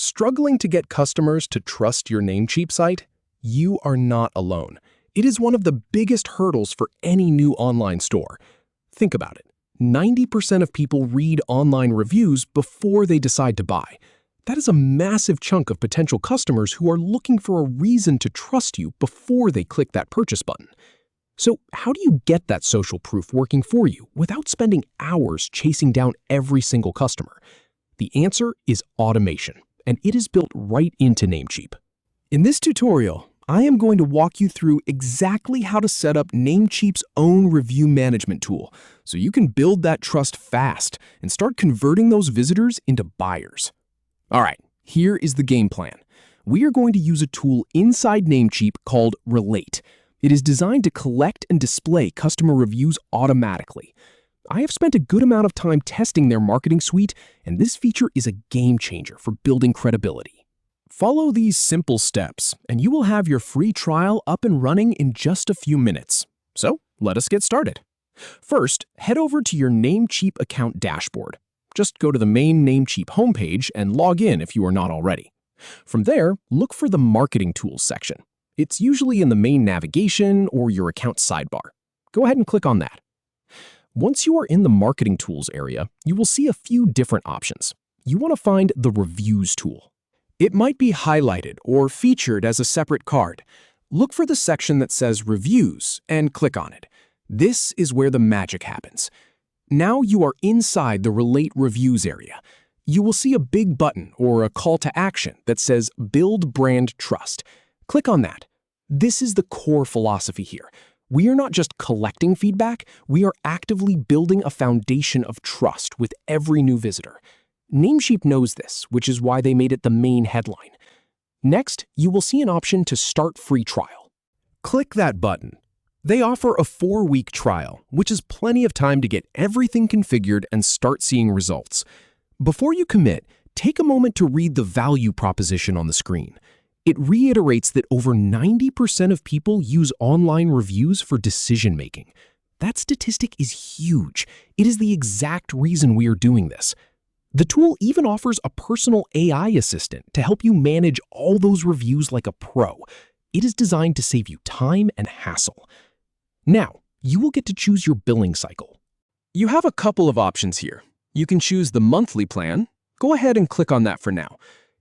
Struggling to get customers to trust your Namecheap site? You are not alone. It is one of the biggest hurdles for any new online store. Think about it. 90% of people read online reviews before they decide to buy. That is a massive chunk of potential customers who are looking for a reason to trust you before they click that purchase button. So how do you get that social proof working for you without spending hours chasing down every single customer? The answer is automation, and it is built right into Namecheap. In this tutorial, I am going to walk you through exactly how to set up Namecheap's own review management tool so you can build that trust fast and start converting those visitors into buyers. All right, here is the game plan. We are going to use a tool inside Namecheap called Relate. It is designed to collect and display customer reviews automatically. I have spent a good amount of time testing their marketing suite, and this feature is a game changer for building credibility. Follow these simple steps, and you will have your free trial up and running in just a few minutes. So, let us get started. First, head over to your Namecheap account dashboard. Just go to the main Namecheap homepage and log in if you are not already. From there, look for the Marketing Tools section. It's usually in the main navigation or your account sidebar. Go ahead and click on that. Once you are in the Marketing Tools area, you will see a few different options. You want to find the Reviews tool. It might be highlighted or featured as a separate card. Look for the section that says Reviews and click on it. This is where the magic happens. Now you are inside the RelateReviews area. You will see a big button or a call to action that says Build Brand Trust. Click on that. This is the core philosophy here. We are not just collecting feedback, we are actively building a foundation of trust with every new visitor. Namecheap knows this, which is why they made it the main headline. Next, you will see an option to start free trial. Click that button. They offer a 4-week trial, which is plenty of time to get everything configured and start seeing results. Before you commit, take a moment to read the value proposition on the screen. It reiterates that over 90% of people use online reviews for decision-making. That statistic is huge. It is the exact reason we are doing this. The tool even offers a personal AI assistant to help you manage all those reviews like a pro. It is designed to save you time and hassle. Now, you will get to choose your billing cycle. You have a couple of options here. You can choose the monthly plan. Go ahead and click on that for now.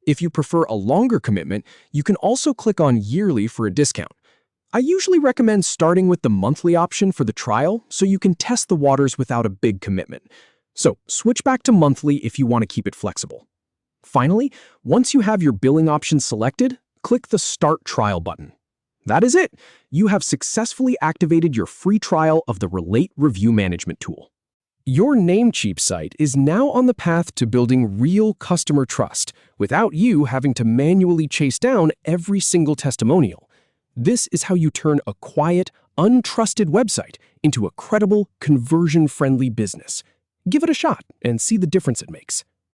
If you prefer a longer commitment, you can also click on yearly for a discount. I usually recommend starting with the monthly option for the trial so you can test the waters without a big commitment. So switch back to monthly if you want to keep it flexible. Finally, once you have your billing option selected, click the Start Trial button. That is it. You have successfully activated your free trial of the Relate Review Management tool. Your Namecheap site is now on the path to building real customer trust without you having to manually chase down every single testimonial. This is how you turn a quiet, untrusted website into a credible, conversion-friendly business. Give it a shot and see the difference it makes.